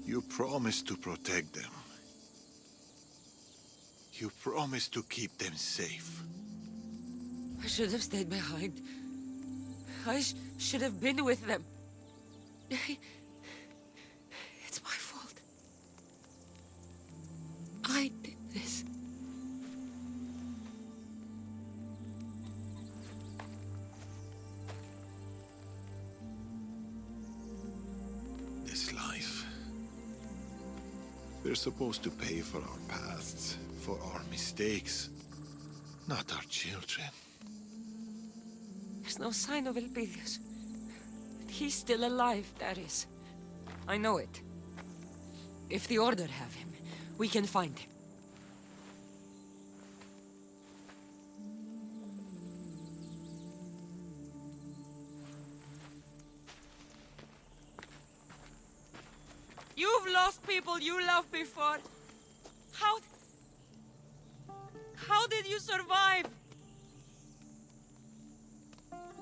You promised to protect them. You promised to keep them safe. I should have stayed behind. I should have been with them. It's my fault. I did this. This life. We're supposed to pay for our pasts, for our mistakes, not our children. There's no sign of Elpidius. But he's still alive, Darius. I know it. If the Order have him, we can find him. You've lost people you loved before. How did you survive?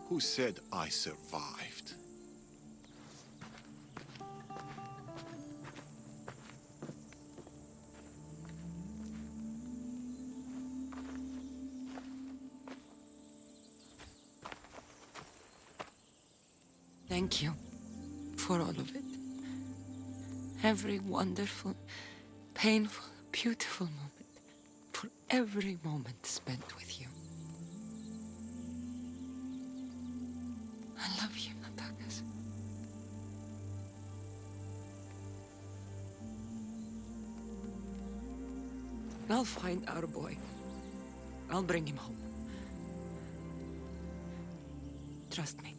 Who said I survived? Thank you for all of it. Every wonderful, painful, beautiful moment. For every moment spent with you. I love you, Natakas. I'll find our boy. I'll bring him home. Trust me.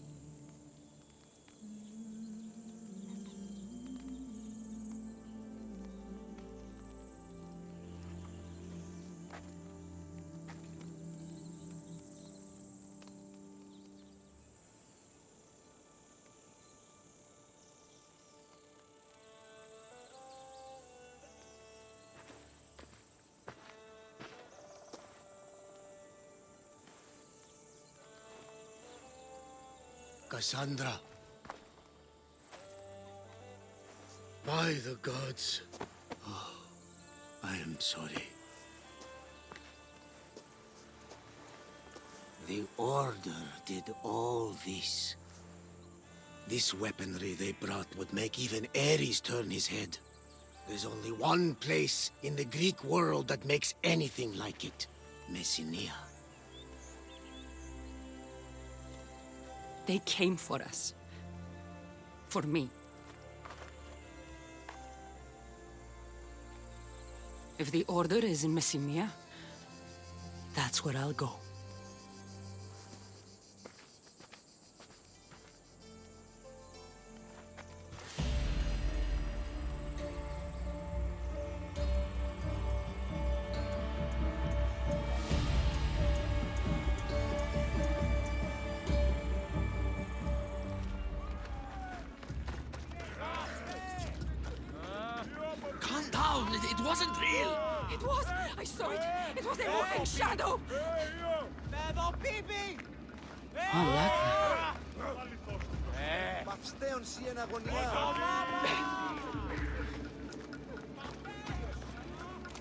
Kassandra. By the gods. Oh, I am sorry. The Order did all this. This weaponry they brought would make even Ares turn his head. There's only one place in the Greek world that makes anything like it. Messenia. They came for us. For me. If the Order is in Messenia, that's where I'll go. It wasn't real! It was! I saw it! It was a moving shadow!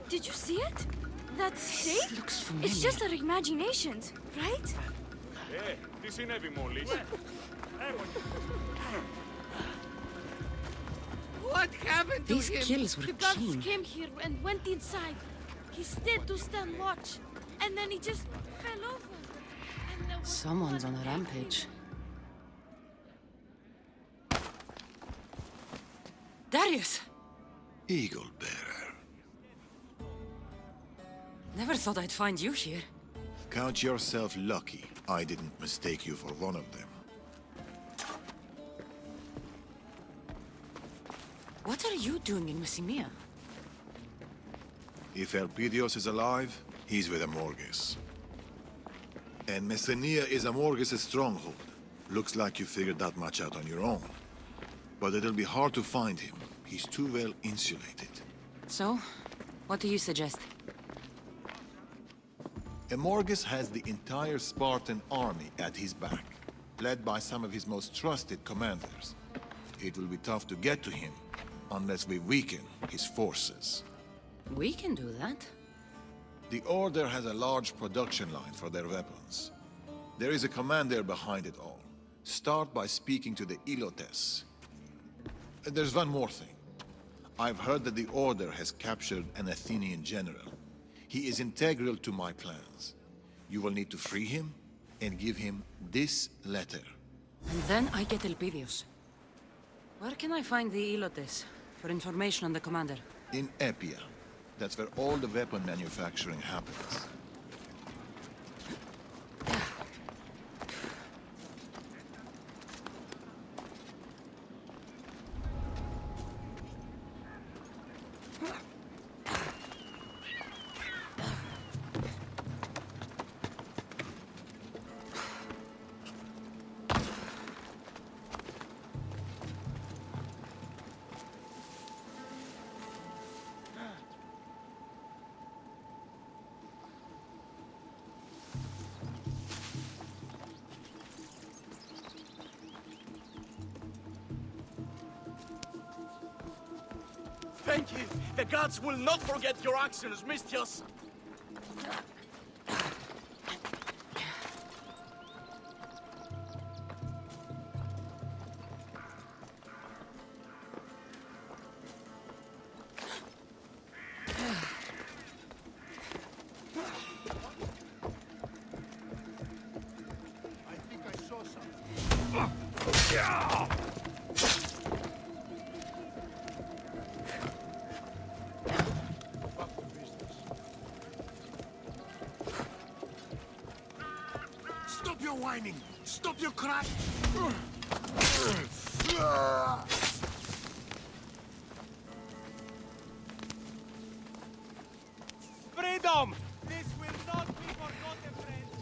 Did you see it? That shape? Looks familiar. It's just our imaginations, right? Τι συνέβη μόλις? What happened to These him? kills were The guards keen. came here and went inside. He stayed to stand watch, and then he just fell over. And there was Someone's blood on a rampage. Darius! Eagle bearer. Never thought I'd find you here. Count yourself lucky I didn't mistake you for one of them. What are you doing in Messenia? If Elpidios is alive, he's with Amorges. And Messenia is Amorges' stronghold. Looks like you figured that much out on your own. But it'll be hard to find him. He's too well insulated. So, what do you suggest? Amorgus has the entire Spartan army at his back, led by some of his most trusted commanders. It will be tough to get to him, unless we weaken his forces. We can do that. The Order has a large production line for their weapons. There is a commander behind it all. Start by speaking to the Ilotes. There's one more thing. I've heard that the Order has captured an Athenian general. He is integral to my plans. You will need to free him and give him this letter. And then I get Elpidios. Where can I find the Ilotes for information on the commander? In Epia. That's where all the weapon manufacturing happens. Thank you. The gods will not forget your actions, Mistios. I think I saw something. Back to business. Stop your whining! Stop your crying! Freedom! This will not be forgotten, friends.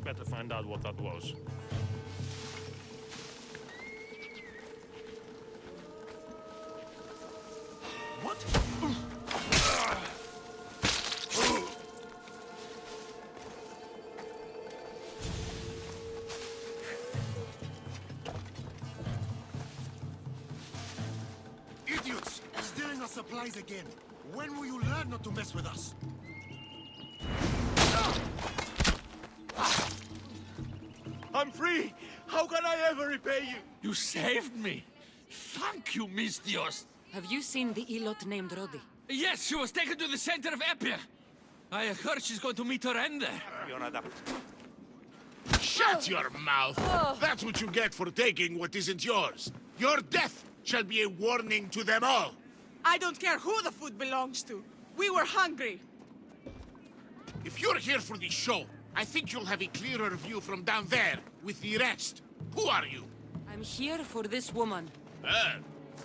Better find out what that was. What? Idiots! Stealing our supplies again. When will you learn not to mess with us? I'm free! How can I ever repay you? You saved me! Thank you, Mistios! Have you seen the Ilot named Rodi? Yes, she was taken to the center of Epia! I heard she's going to meet her end there. Shut your mouth! That's what you get for taking what isn't yours. Your death shall be a warning to them all. I don't care who the food belongs to. We were hungry. If you're here for the show, I think you'll have a clearer view from down there with the rest. Who are you? I'm here for this woman.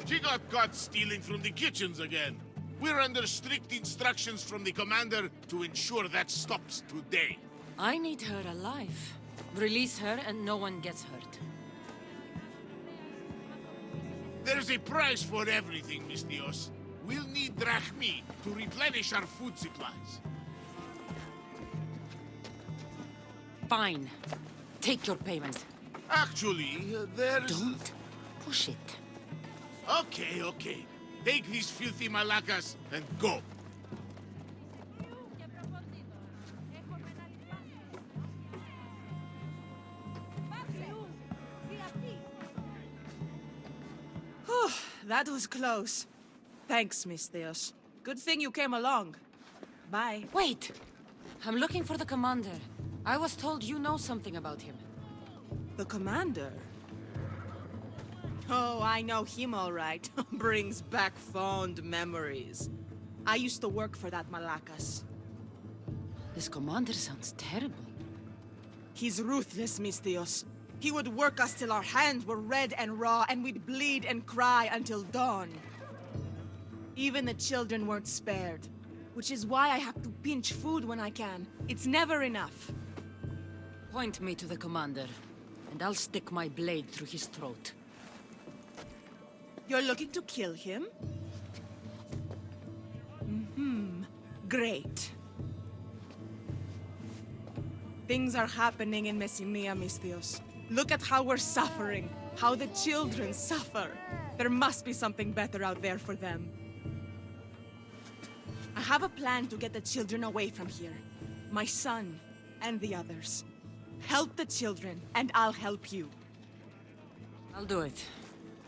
She got caught stealing from the kitchens again. We're under strict instructions from the commander to ensure that stops today. I need her alive. Release her and no one gets hurt. There's a price for everything, Mistios. We'll need drachmi to replenish our food supplies. Fine. Take your payment. Actually, there's... Don't push it. Okay. Take these filthy malacas and go. Whew, that was close. Thanks, Mistios. Good thing you came along. Bye. Wait! I'm looking for the commander. I was told you know something about him. The commander? Oh, I know him all right. Brings back fond memories. I used to work for that Malakas. This commander sounds terrible. He's ruthless, Misthios. He would work us till our hands were red and raw, and we'd bleed and cry until dawn. Even the children weren't spared. Which is why I have to pinch food when I can. It's never enough. Point me to the commander, and I'll stick my blade through his throat. You're looking to kill him? Great. Things are happening in Messinia, Misthios. Look at how we're suffering. How the children suffer. There must be something better out there for them. I have a plan to get the children away from here. My son and the others. Help the children, and I'll help you. I'll do it.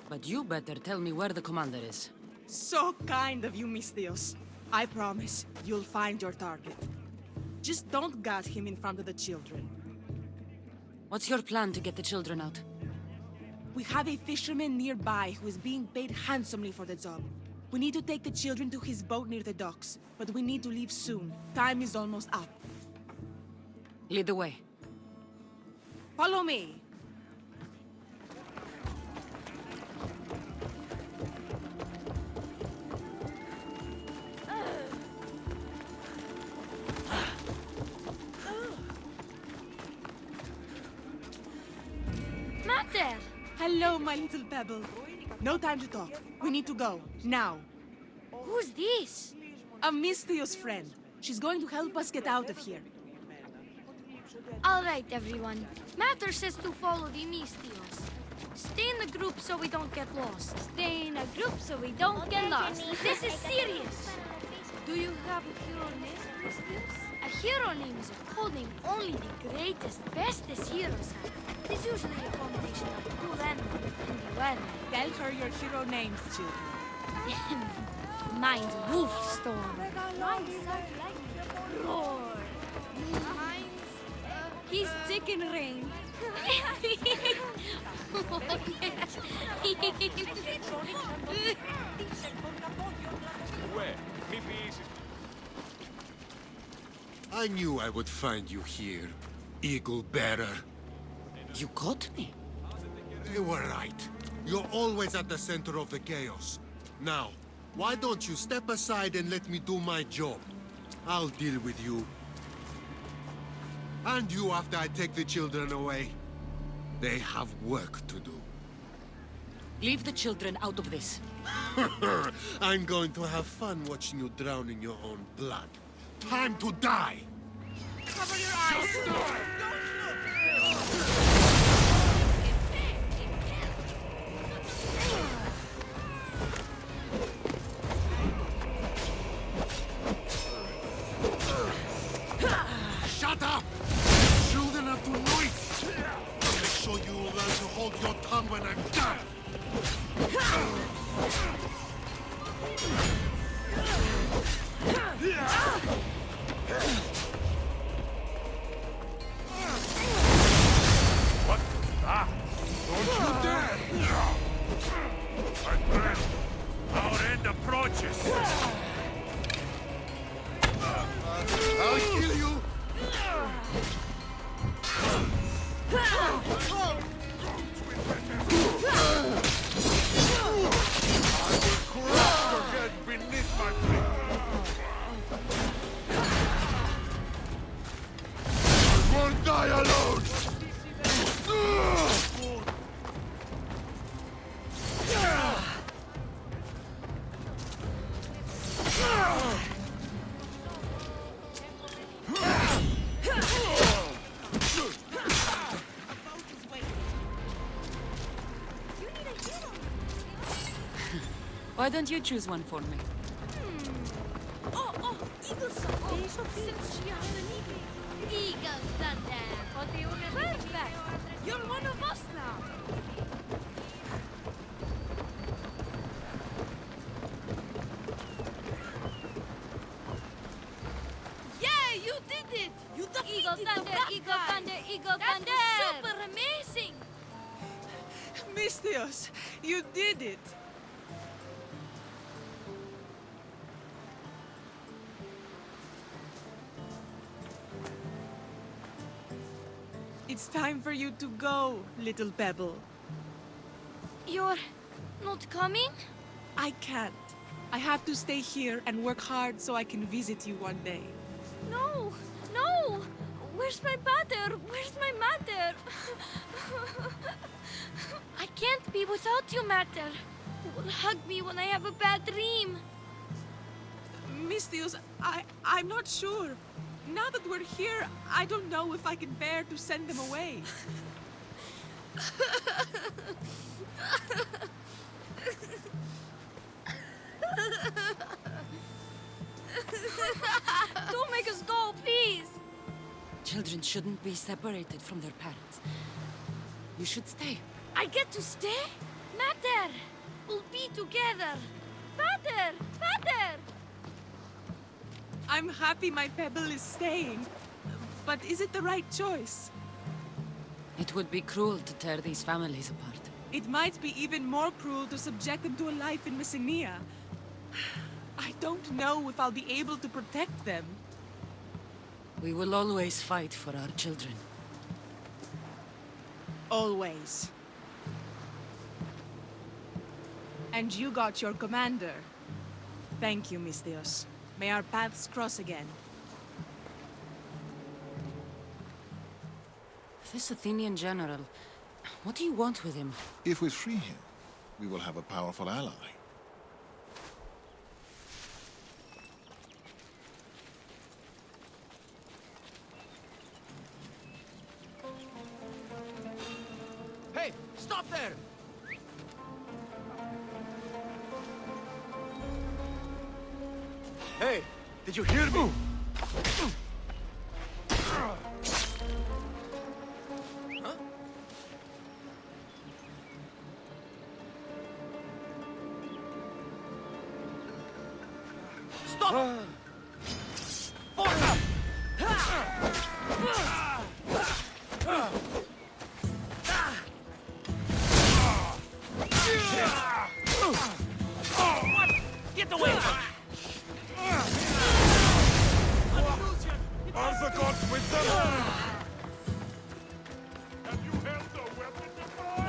But you better tell me where the commander is. So kind of you, Misthios. I promise you'll find your target. Just don't gut him in front of the children. What's your plan to get the children out? We have a fisherman nearby who is being paid handsomely for the job. We need to take the children to his boat near the docks, but we need to leave soon. Time is almost up. Lead the way. Follow me! Mater! Hello, my little pebble. No time to talk. We need to go. Now. Who's this? A Misthios friend. She's going to help us get out of here. All right, everyone. Mater says to follow the Misthios. Stay in the group so we don't get lost. Stay in a group so we don't get lost. This is serious. Do you have a hero name, Misthios? A hero name is a code name only the greatest, bestest heroes have. It is usually a combination of a cool animal and the weather. Tell her your hero names, children. Mine's Wolfstorm. Mine's Roar. Mine's... he's Chicken Rain. Uè, mi fisi. I knew I would find you here, Eagle Bearer. You caught me? You were right. You're always at the center of the chaos. Now, why don't you step aside and let me do my job? I'll deal with you. And you after I take the children away. They have work to do. Leave the children out of this. I'm going to have fun watching you drown in your own blood. Time to die! Cover your eyes! Shut up! Children are too noisy! I'll make sure you will learn to hold your tongue when I'm done! What? Ah! Don't you dare! My friend, our end approaches. I'll kill you! Crush your head beneath my feet. I won't die alone! Why don't you choose one for me? Oh, Eagle since she has an eagle. Eagle Thunder. Perfect. You're one of us now. Yeah, you did it. You defeated Eagle Thunder, Eagle Thunder, Eagle Thunder. That was super amazing. Misthios, you did it! It's time for you to go, little pebble. You're not coming? I can't. I have to stay here and work hard so I can visit you one day. No, no! Where's my mother? Where's my mother? I can't be without you, Mater. You will hug me when I have a bad dream. Misthios, I'm not sure. Now that we're here, I don't know if I can bear to send them away. Don't make us go, please! Children shouldn't be separated from their parents. You should stay. I get to stay? Mater! We'll be together! Mater! Mater! I'm happy my pebble is staying. But is it the right choice? It would be cruel to tear these families apart. It might be even more cruel to subject them to a life in Messenia. I don't know if I'll be able to protect them. We will always fight for our children. Always. And you got your commander. Thank you, Misthios. May our paths cross again. This Athenian general, what do you want with him? If we free him, we will have a powerful ally. Hey, stop there! Hey, did you hear me? Stop! Get away! Are the gods with them? Have you held a weapon before?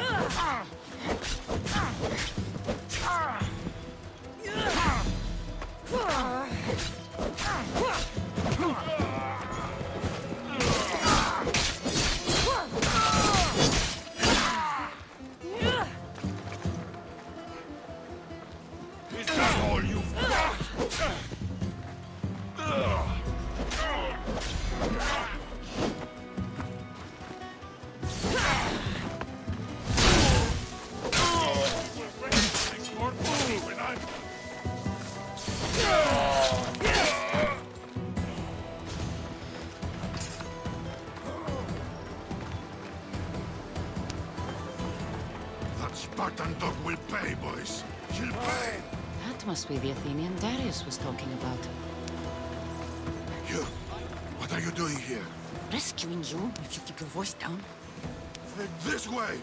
Is that all you've got? That Spartan dog will pay, boys. She'll pay. That must be the Athenian Darius was talking about. You, what are you doing here? Rescuing you, if you keep your voice down. This way!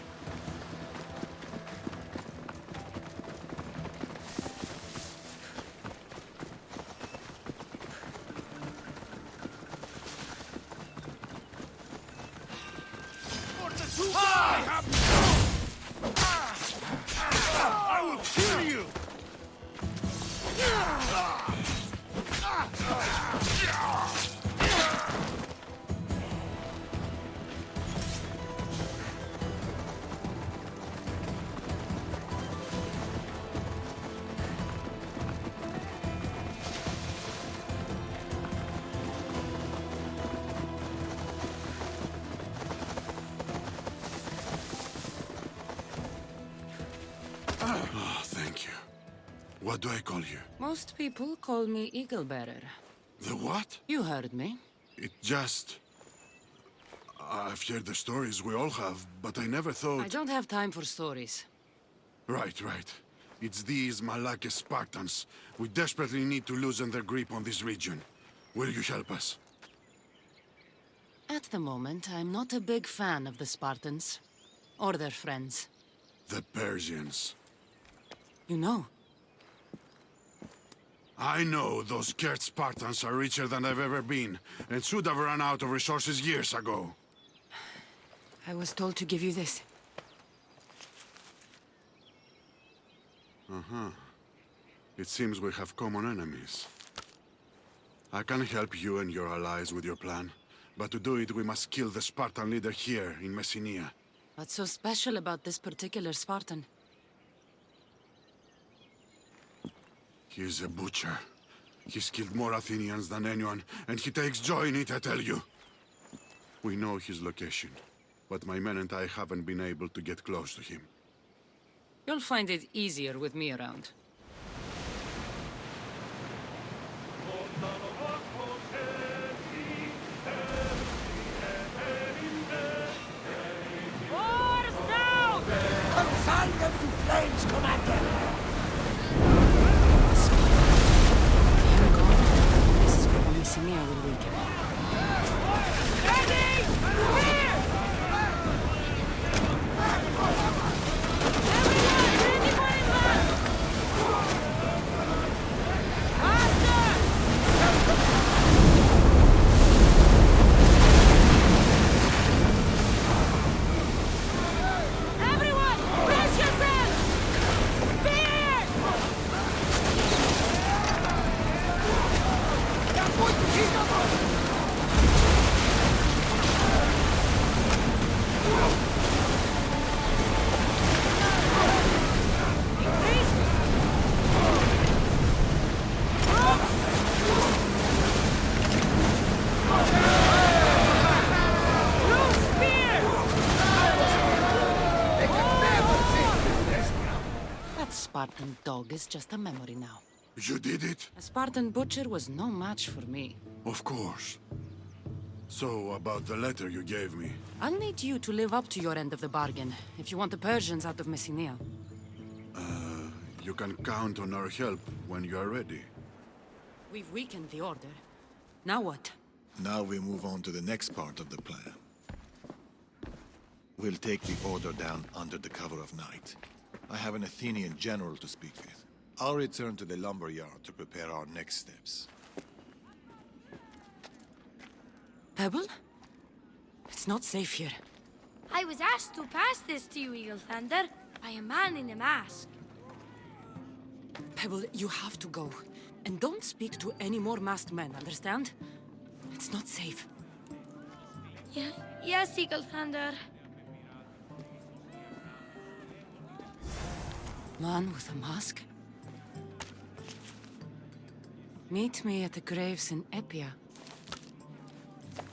I will kill you! Oh, thank you. What do I call you? Most people call me Eagle Bearer. The what? You heard me. It just... I've heard the stories we all have, but I never thought... I don't have time for stories. Right. It's these Malakis Spartans. We desperately need to loosen their grip on this region. Will you help us? At the moment, I'm not a big fan of the Spartans. Or their friends. The Persians. You know? I know those scared Spartans are richer than I've ever been, and should have run out of resources years ago. I was told to give you this. It seems we have common enemies. I can help you and your allies with your plan, but to do it we must kill the Spartan leader here in Messenia. What's so special about this particular Spartan? He's a butcher. He's killed more Athenians than anyone, and he takes joy in it, I tell you. We know his location, but my men and I haven't been able to get close to him. You'll find it easier with me around. Consign them to flames, Commander! Thank God. This is where Messenia will weaken. Spartan dog is just a memory now. You did it? A Spartan butcher was no match for me. Of course. So, about the letter you gave me. I'll need you to live up to your end of the bargain, if you want the Persians out of Messenia. You can count on our help when you are ready. We've weakened the order. Now what? Now we move on to the next part of the plan. We'll take the order down under the cover of night. I have an Athenian general to speak with. I'll return to the lumber yard to prepare our next steps. Pebble? It's not safe here. I was asked to pass this to you, Eagle Thunder, by a man in a mask. Pebble, you have to go. And don't speak to any more masked men, understand? It's not safe. Yes, Eagle Thunder. Man with a mask? Meet me at the graves in Epia.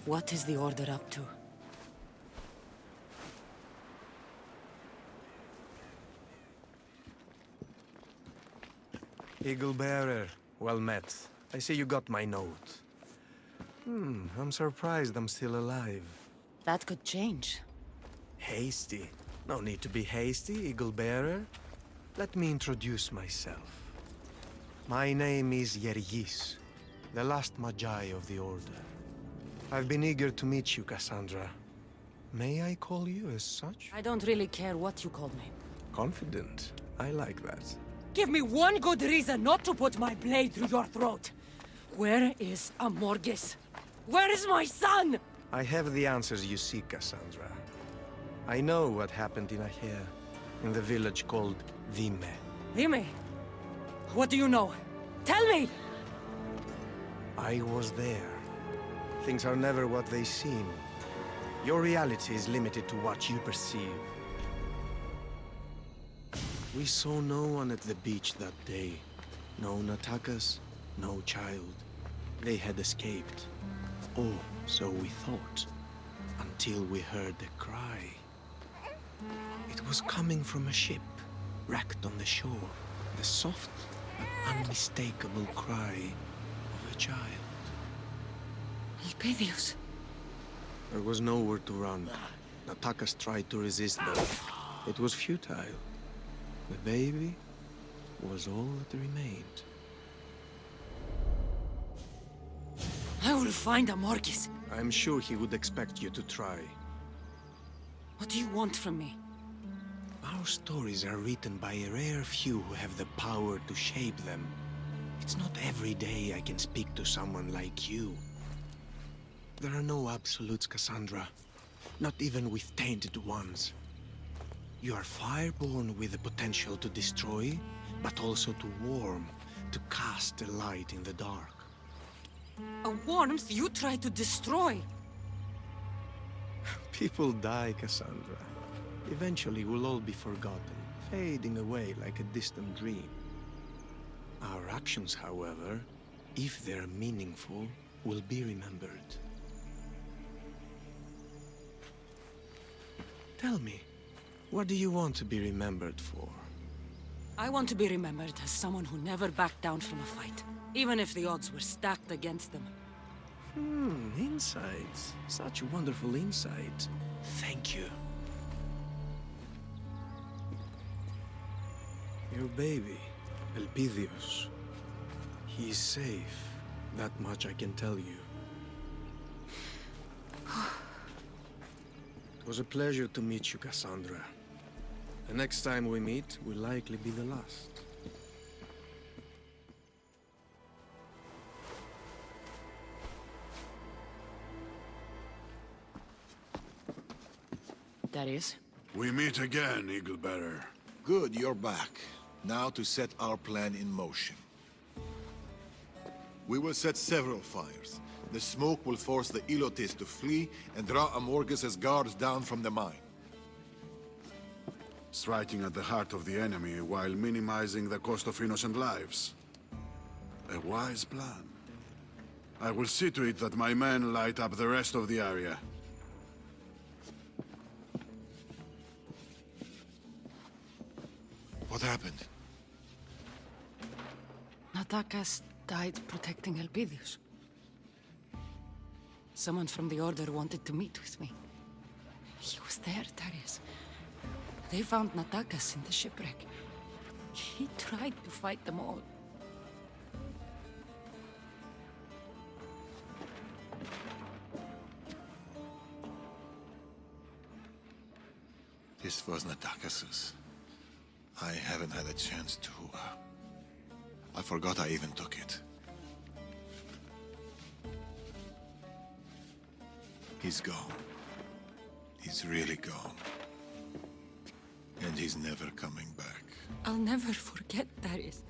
What is the order up to? Eagle Bearer, well met. I see you got my note. I'm surprised I'm still alive. That could change. Hasty? No need to be hasty, Eagle Bearer. Let me introduce myself. My name is Yergis, the last Magi of the Order. I've been eager to meet you, Kassandra. May I call you as such? I don't really care what you call me. Confident. I like that. Give me one good reason not to put my blade through your throat. Where is Amorgis? Where is my son? I have the answers you seek, Kassandra. I know what happened in Achaea, in the village called Dime. Dime? What do you know? Tell me! I was there. Things are never what they seem. Your reality is limited to what you perceive. We saw no one at the beach that day. No Natakas, no child. They had escaped. Oh, so we thought. Until we heard a cry. It was coming from a ship, wrecked on the shore. The soft but unmistakable cry of a child. Elpedios. There was nowhere to run. Natakas tried to resist, but it was futile. The baby was all that remained. I will find Amorgis. I'm sure he would expect you to try. What do you want from me? Our stories are written by a rare few who have the power to shape them. It's not every day I can speak to someone like you. There are no absolutes, Kassandra. Not even with tainted ones. You are fireborn with the potential to destroy, but also to warm, to cast a light in the dark. A warmth you try to destroy. People die, Kassandra. Eventually we'll all be forgotten, fading away like a distant dream. Our actions, however, if they're meaningful, will be remembered. Tell me, what do you want to be remembered for? I want to be remembered as someone who never backed down from a fight, even if the odds were stacked against them. Insights. Such wonderful insight. Thank you. Your baby, Elpidios. He is safe. That much I can tell you. It was a pleasure to meet you, Kassandra. The next time we meet will likely be the last. Darius? We meet again, Eaglebearer. Good, you're back. Now to set our plan in motion. We will set several fires. The smoke will force the Ilotes to flee and draw Amorges' guards down from the mine. Striking at the heart of the enemy while minimizing the cost of innocent lives. A wise plan. I will see to it that my men light up the rest of the area. What happened? Natakas died protecting Elpidios. Someone from the Order wanted to meet with me. He was there, Darius. They found Natakas in the shipwreck. He tried to fight them all. This was Natakas's. I haven't had a chance to... I forgot I even took it. He's gone. He's really gone. And he's never coming back. I'll never forget Darius.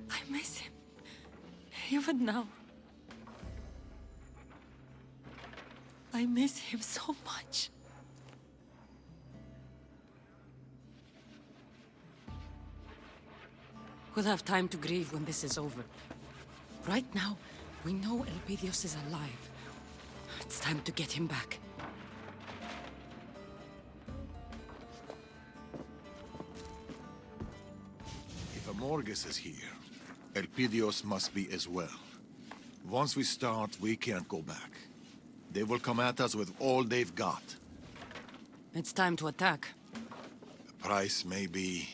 I miss him. Even now. I miss him so much. We'll have time to grieve when this is over. Right now, we know Elpidios is alive. It's time to get him back. If Amorges is here, Elpidios must be as well. Once we start, we can't go back. They will come at us with all they've got. It's time to attack. The price may be...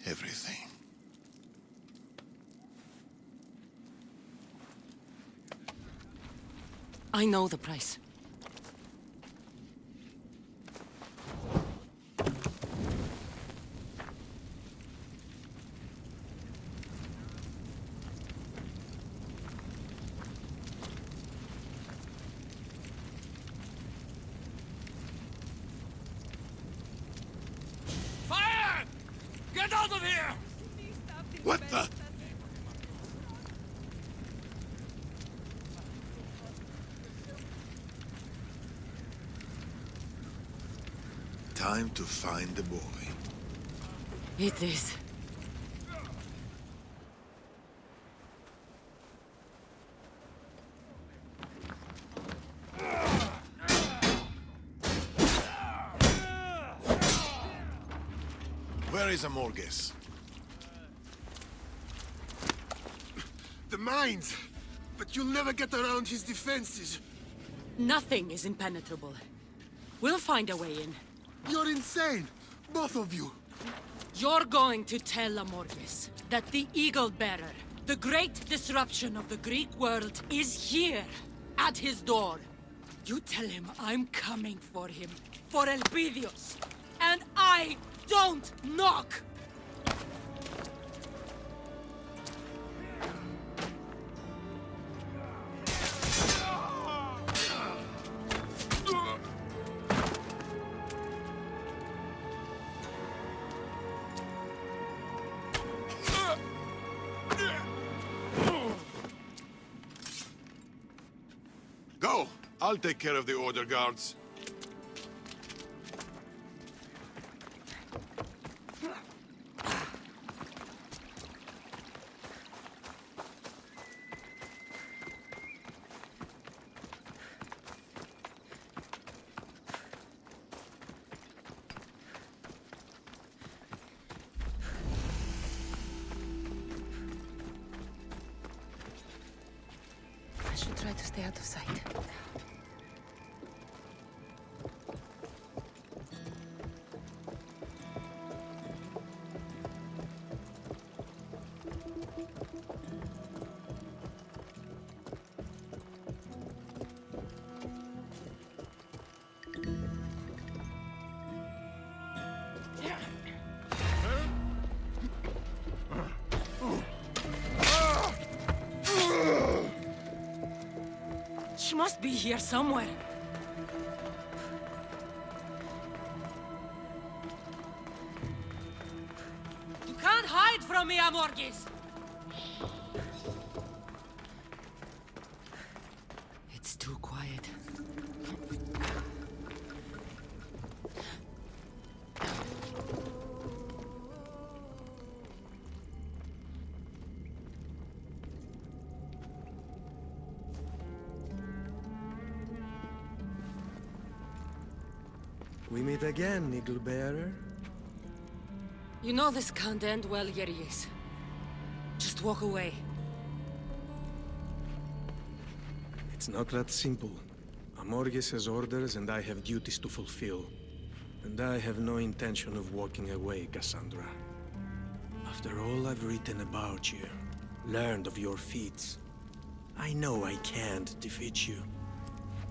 everything. I know the price. Fire! Get out of here! What the? Time to find the boy. It is. Where is Amorges? The mines! But you'll never get around his defenses. Nothing is impenetrable. We'll find a way in. You're insane! Both of you! You're going to tell Amorges that the Eagle Bearer, the great disruption of the Greek world, is here, at his door. You tell him I'm coming for him, for Elpidios. And I don't knock! Go! I'll take care of the order guards. I should try to stay out of sight. She must be here somewhere. You can't hide from me, Amorgis! It's too quiet. We meet again, Eagle Bearer. You know this can't end well, Yeries. Just walk away. It's not that simple. Amorges has orders and I have duties to fulfill. And I have no intention of walking away, Kassandra. After all I've written about you, learned of your feats, I know I can't defeat you.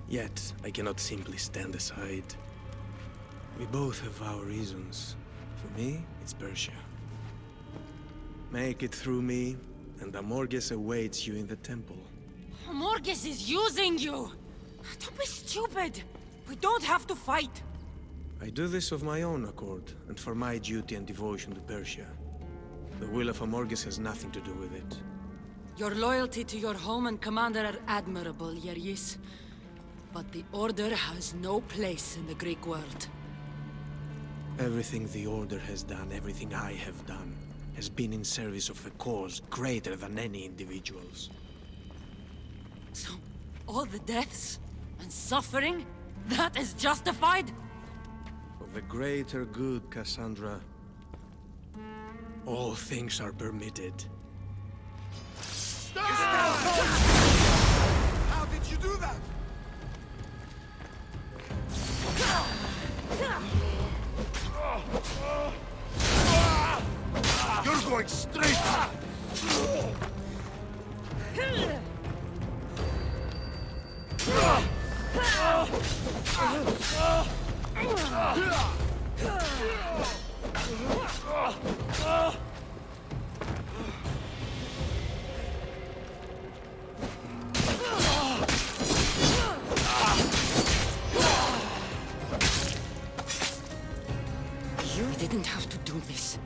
Yet, I cannot simply stand aside. We both have our reasons. For me, it's Persia. Make it through me, and Amorges awaits you in the temple. Amorges is using you! Don't be stupid! We don't have to fight! I do this of my own accord, and for my duty and devotion to Persia. The will of Amorges has nothing to do with it. Your loyalty to your home and commander are admirable, Yeris. But the Order has no place in the Greek world. Everything the Order has done, everything I have done, has been in service of a cause greater than any individual's. So, all the deaths and suffering, that is justified? For the greater good, Kassandra, all things are permitted. How did you do that? You're going straight! You didn't have to do this.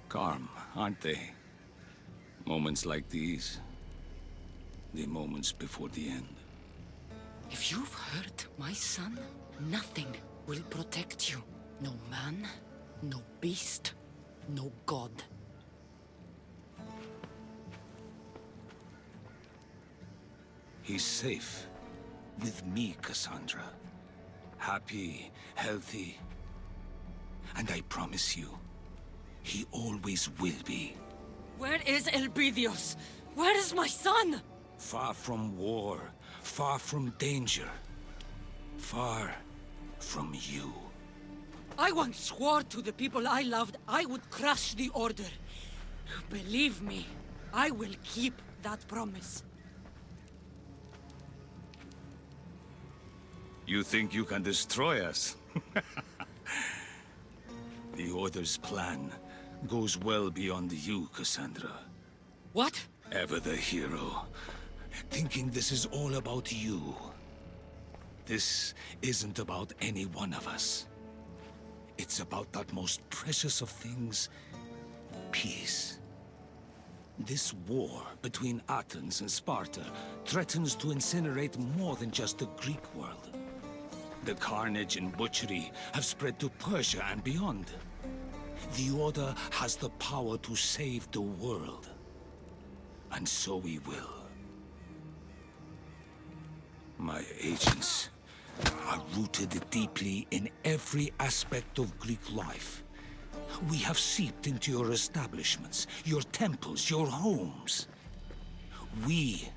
Calm, aren't they? Moments like these, the moments before the end. If you've hurt my son, nothing will protect you. No man, no beast, no god. He's safe. With me, Kassandra. Happy, healthy. And I promise you, he always will be. Where is Elpidios? Where is my son? Far from war, far from danger. Far from you. I once swore to the people I loved I would crush the Order. Believe me, I will keep that promise. You think you can destroy us? The Order's plan goes well beyond you, Kassandra. What? Ever the hero, thinking this is all about you. This isn't about any one of us. It's about that most precious of things, peace. This war between Athens and Sparta threatens to incinerate more than just the Greek world. The carnage and butchery have spread to Persia and beyond. The Order has the power to save the world. And so we will. My agents are rooted deeply in every aspect of Greek life. We have seeped into your establishments, your temples, your homes. We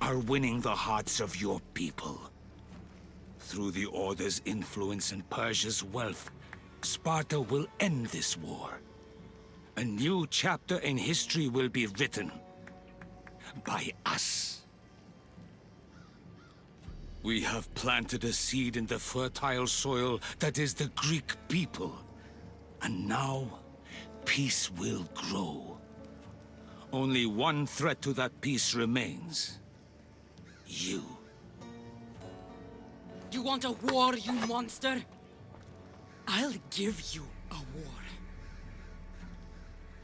are winning the hearts of your people. Through the Order's influence and Persia's wealth, Sparta will end this war. A new chapter in history will be written by us. We have planted a seed in the fertile soil that is the Greek people. And now, peace will grow. Only one threat to that peace remains. You. You want a war, you monster? I'll give you a war.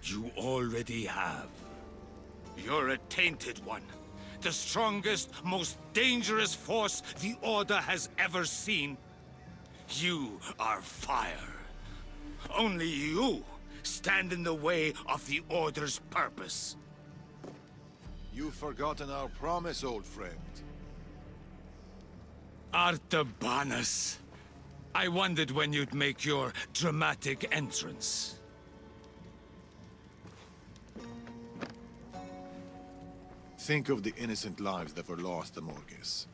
You already have. You're a tainted one. The strongest, most dangerous force the Order has ever seen. You are fire. Only you stand in the way of the Order's purpose. You've forgotten our promise, old friend. Artabanus. I wondered when you'd make your dramatic entrance. Think of the innocent lives that were lost, Amorges.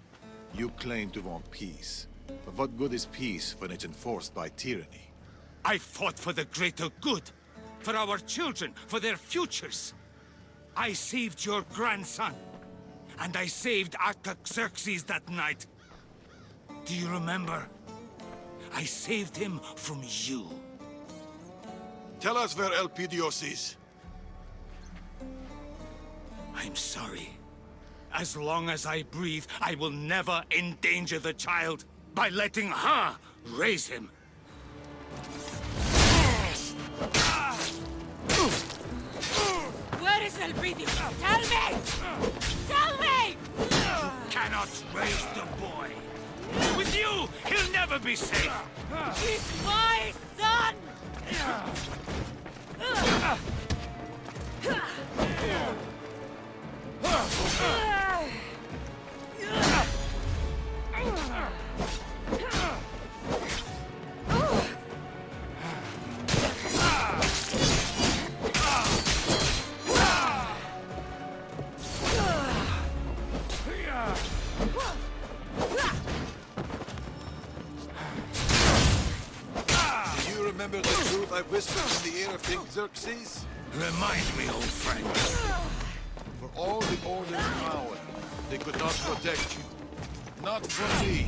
You claim to want peace. But what good is peace when it's enforced by tyranny? I fought for the greater good. For our children, for their futures. I saved your grandson. And I saved Artaxerxes that night. Do you remember? I saved him from you. Tell us where Elpidios is. I'm sorry. As long as I breathe, I will never endanger the child by letting her raise him. Where is Elpidios? Tell me! Tell me! You cannot raise the boy. With you, he'll never be safe. He's my son! Do you remember the truth I whispered in the ear of King Xerxes? Remind me, old friend. For all the Order's power, they could not protect you. Not from me.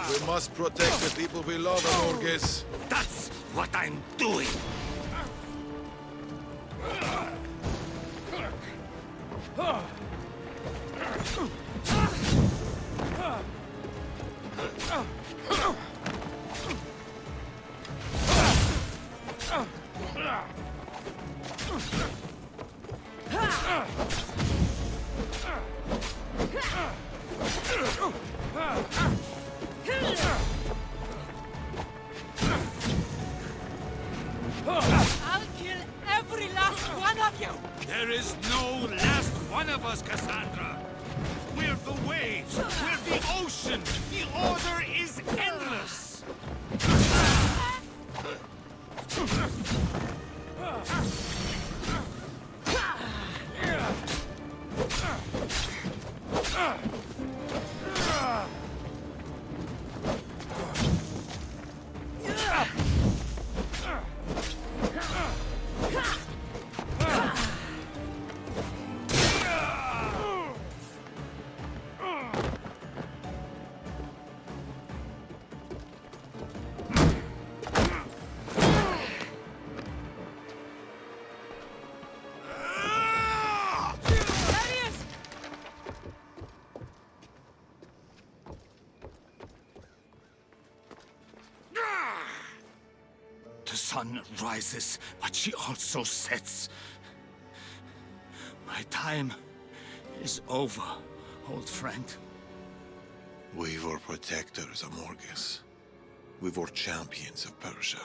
We must protect the people we love, Amorges. That's what I'm doing. I'll kill every last one of you! There is no last one of us, Kassandra. We're the waves. We're the ocean. The Order is endless. The sun rises, but she also sets. My time is over, old friend. We were protectors, Amorges. We were champions of Persia.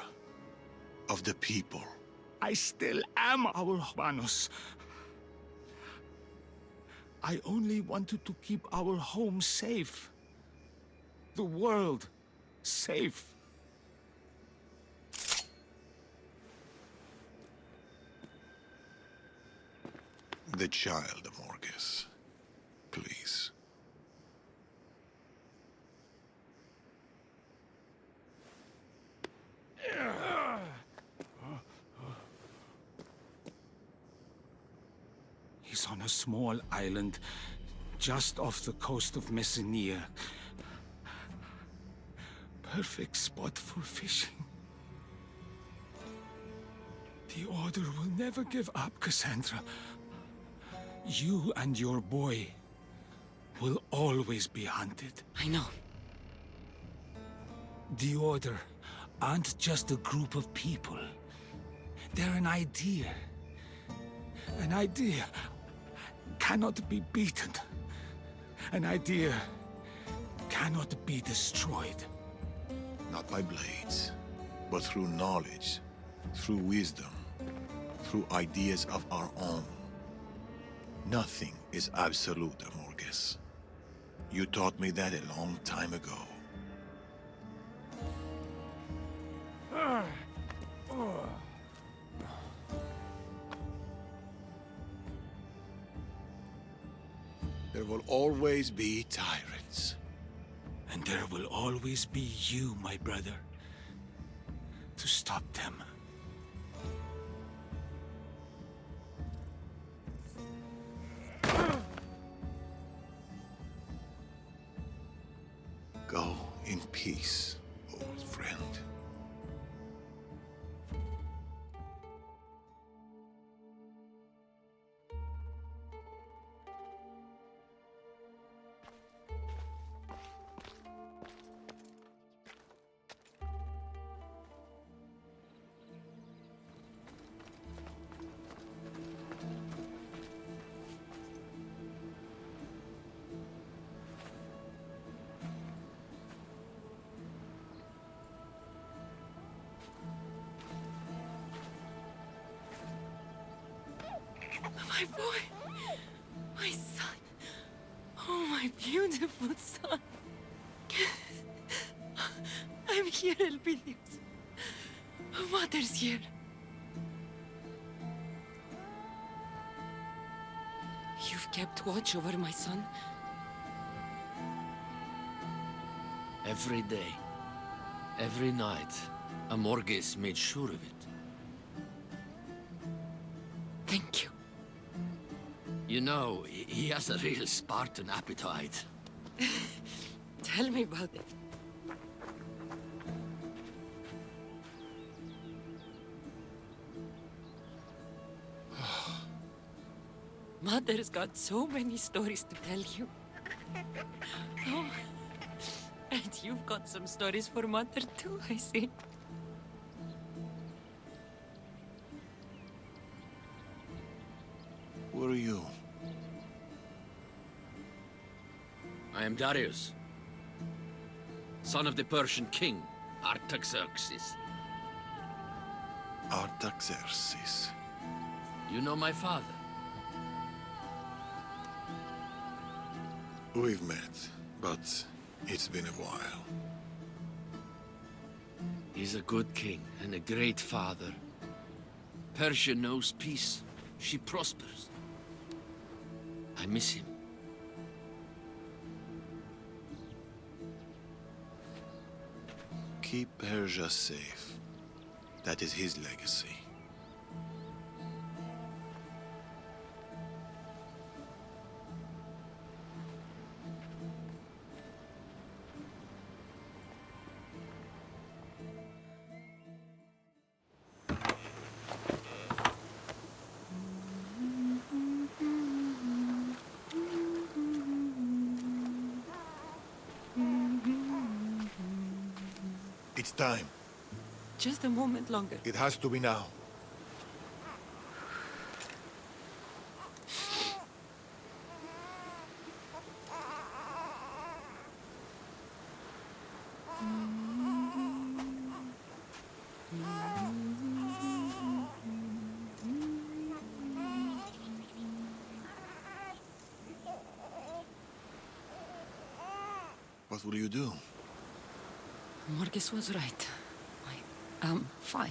Of the people. I still am our Manus. I only wanted to keep our home safe. The world safe. The child, Amorges. Please. He's on a small island just off the coast of Messenia. Perfect spot for fishing. The Order will never give up, Kassandra. You and your boy will always be hunted. I know. The Order aren't just a group of people. They're an idea. An idea cannot be beaten. An idea cannot be destroyed. Not by blades, but through knowledge, through wisdom, through ideas of our own. Nothing is absolute, Amorges. You taught me that a long time ago. There will always be tyrants. And there will always be you, my brother, to stop them. Go in peace, old friend. My boy. My son. Oh, my beautiful son. I'm here, Elpidios. Mother's here. You've kept watch over my son? Every day, every night, Amorges made sure of it. Thank you. You know, he has a real Spartan appetite. Tell me about it. Mother's got so many stories to tell you. Oh, and you've got some stories for Mother too, I see. Who are you? I am Darius, son of the Persian king, Artaxerxes. Artaxerxes. You know my father? We've met, but it's been a while. He's a good king and a great father. Persia knows peace. She prospers. I miss him. Keep Persia safe. That is his legacy. It's time. Just a moment longer. It has to be now. What will you do? Morgus was right. I am fire.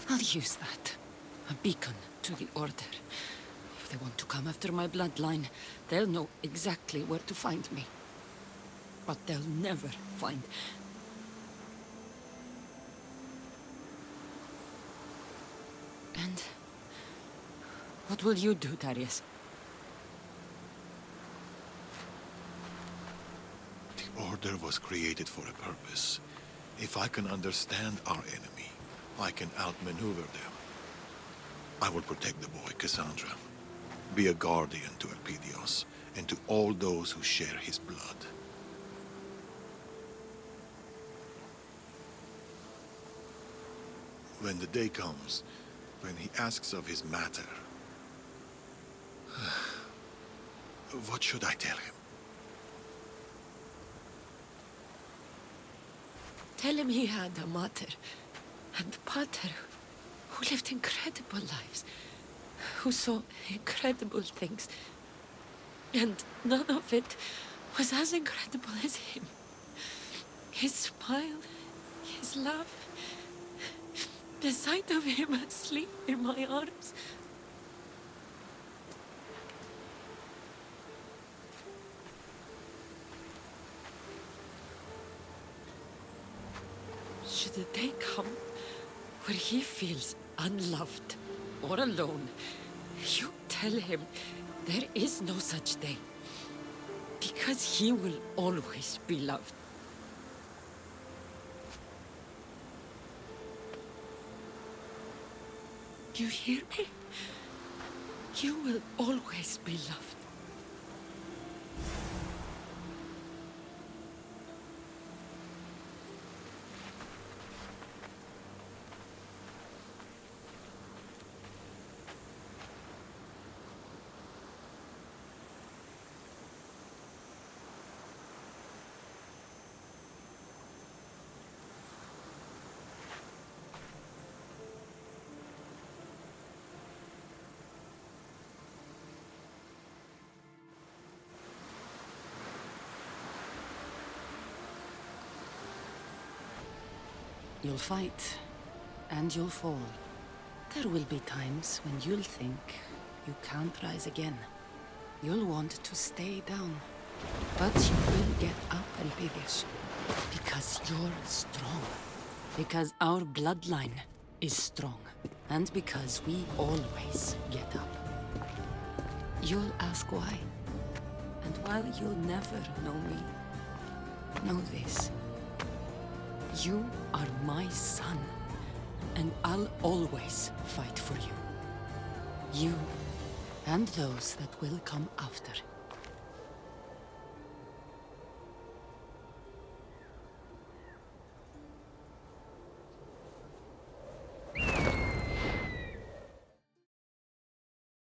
I'll use that. A beacon to the Order. If they want to come after my bloodline, they'll know exactly where to find me. But they'll never find... And... what will you do, Darius? The Order was created for a purpose. If I can understand our enemy, I can outmaneuver them. I will protect the boy, Kassandra. Be a guardian to Elpidios, and to all those who share his blood. When the day comes, when he asks of his matter, what should I tell him? Tell him he had a mother and pater who lived incredible lives, who saw incredible things, and none of it was as incredible as him. His smile, his laugh, the sight of him asleep in my arms. Should the day come where he feels unloved or alone, you tell him there is no such day, because he will always be loved. You hear me? You will always be loved. You'll fight, and you'll fall. There will be times when you'll think you can't rise again. You'll want to stay down. But you will get up, Elpidios. Because you're strong. Because our bloodline is strong. And because we always get up. You'll ask why. And while you'll never know me, know this. You are my son, and I'll always fight for you. You, and those that will come after.